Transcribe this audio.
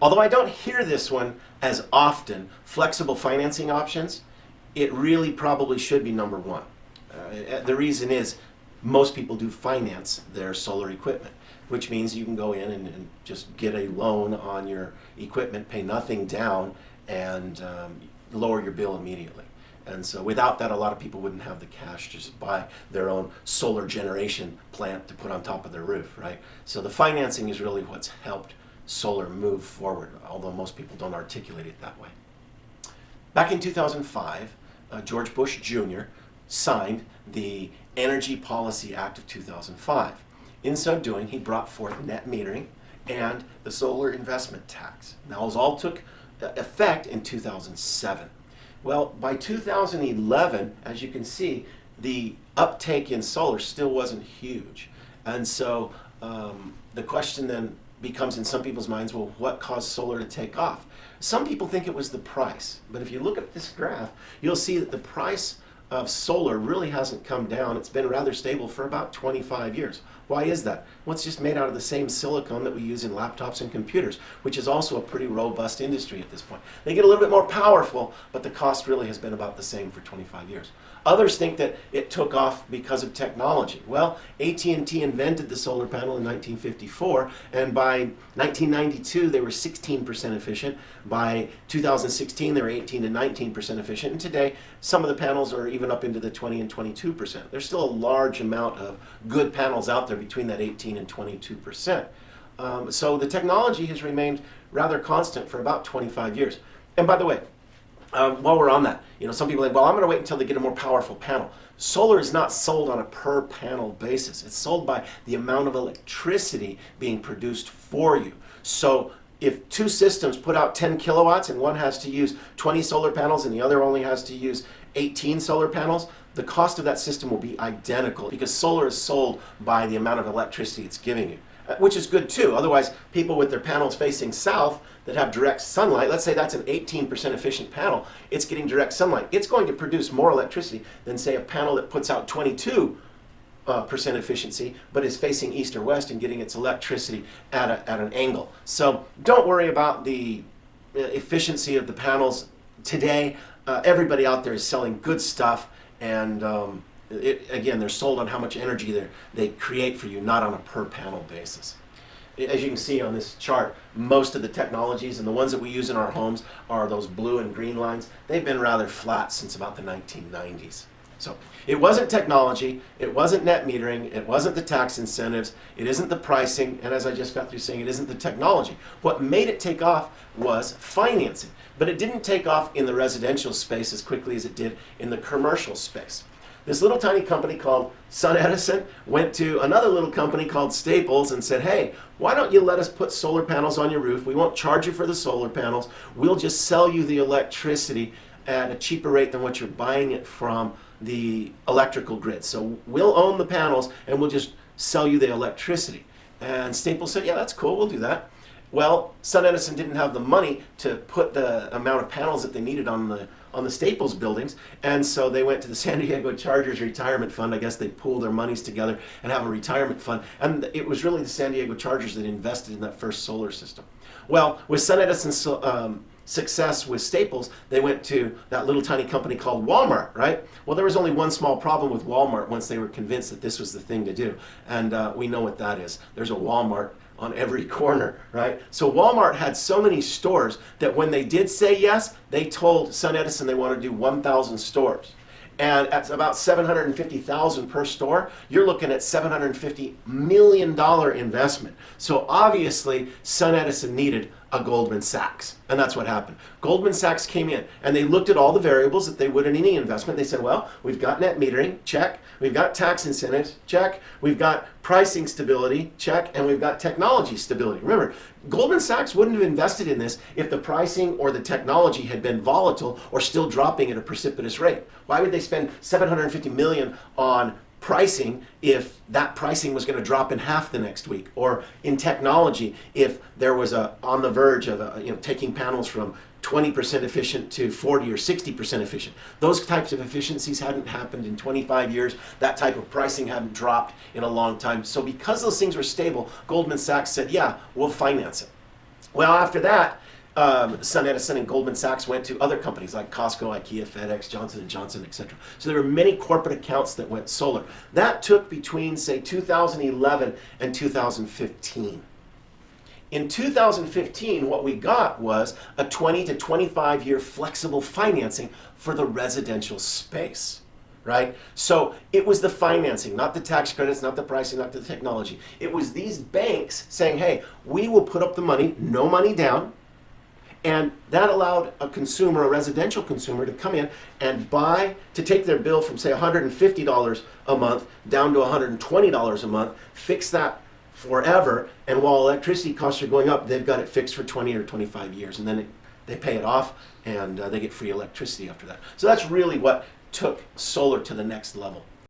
Although I don't hear this one as often, flexible financing options, it really probably should be number one. The reason is most people do finance their solar equipment, which means you can go in and just get a loan on your equipment, pay nothing down, and lower your bill immediately. And so without that, a lot of people wouldn't have the cash to just buy their own solar generation plant to put on top of their roof, right? So the financing is really what's helped solar move forward, although most people don't articulate it that way. Back in 2005, George Bush Jr. signed the Energy Policy Act of 2005. In so doing, he brought forth net metering and the solar investment tax. Now, those all took effect in 2007. Well, by 2011, as you can see, the uptake in solar still wasn't huge. And so the question then becomes in some people's minds, well, what caused solar to take off? Some people think it was the price, but if you look at this graph, you'll see that the price of solar really hasn't come down. It's been rather stable for about 25 years. Why is that? Well, it's just made out of the same silicon that we use in laptops and computers, which is also a pretty robust industry at this point. They get a little bit more powerful, but the cost really has been about the same for 25 years. Others think that it took off because of technology. Well, AT&T invented the solar panel in 1954, and by 1992 they were 16% efficient. By 2016 they were 18 to 19% efficient, and today some of the panels are even up into the 20 and 22%. There's still a large amount of good panels out there between that 18 and 22%. So the technology has remained rather constant for about 25 years. And by the way, while we're on that, some people are like, well, I'm going to wait until they get a more powerful panel. Solar is not sold on a per panel basis. It's sold by the amount of electricity being produced for you. So if two systems put out 10 kilowatts and one has to use 20 solar panels and the other only has to use 18 solar panels, the cost of that system will be identical because solar is sold by the amount of electricity it's giving you, which is good too. Otherwise, people with their panels facing south that have direct sunlight, let's say that's an 18% efficient panel, it's getting direct sunlight. It's going to produce more electricity than, say, a panel that puts out 22% efficiency but is facing east or west and getting its electricity at an angle. So don't worry about the efficiency of the panels today. Everybody out there is selling good stuff, and again, they're sold on how much energy they create for you, not on a per panel basis. As you can see on this chart, most of the technologies and the ones that we use in our homes are those blue and green lines. They've been rather flat since about the 1990s. So it wasn't technology, it wasn't net metering, it wasn't the tax incentives, it isn't the pricing, and as I just got through saying, it isn't the technology. What made it take off was financing, but it didn't take off in the residential space as quickly as it did in the commercial space. This little tiny company called SunEdison went to another little company called Staples and said, hey, why don't you let us put solar panels on your roof? We won't charge you for the solar panels. We'll just sell you the electricity at a cheaper rate than what you're buying it from the electrical grid. So we'll own the panels and we'll just sell you the electricity. And Staples said, yeah, that's cool, we'll do that. Well, SunEdison didn't have the money to put the amount of panels that they needed on the Staples buildings, and so they went to the San Diego Chargers retirement fund. I guess they pooled their monies together and have a retirement fund, and it was really the San Diego Chargers that invested in that first solar system. Well, with SunEdison's success with Staples, they went to that little tiny company called Walmart, right? Well, there was only one small problem with Walmart once they were convinced that this was the thing to do, and we know what that is. There's a Walmart on every corner, right? So Walmart had so many stores that when they did say yes, they told SunEdison they wanted to do 1,000 stores. And at about $750,000 per store, you're looking at $750 million investment. So obviously, SunEdison needed a Goldman Sachs, and that's what happened. Goldman Sachs came in, and they looked at all the variables that they would in any investment. They said, well, we've got net metering, check. We've got tax incentives, check. We've got pricing stability, check. And we've got technology stability. Remember, Goldman Sachs wouldn't have invested in this if the pricing or the technology had been volatile or still dropping at a precipitous rate. Why would they spend $750 million on pricing if that pricing was going to drop in half the next week, or in technology if there was on the verge of taking panels from 20% efficient to 40 or 60% efficient? Those types of efficiencies hadn't happened in 25 years. That type of pricing hadn't dropped in a long time. So because those things were stable, Goldman Sachs said, yeah, we'll finance it. Well, after that, Sun Edison and Goldman Sachs went to other companies like Costco, IKEA, FedEx, Johnson & Johnson, etc. So there were many corporate accounts that went solar. That took between, say, 2011 and 2015. In 2015, what we got was a 20 to 25 year flexible financing for the residential space, right? So it was the financing, not the tax credits, not the pricing, not the technology. It was these banks saying, hey, we will put up the money, no money down, and that allowed a consumer, a residential consumer, to come in and buy, to take their bill from, say, $150 a month down to $120 a month, fix that forever, and while electricity costs are going up, they've got it fixed for 20 or 25 years, and then they pay it off, and they get free electricity after that. So that's really what took solar to the next level.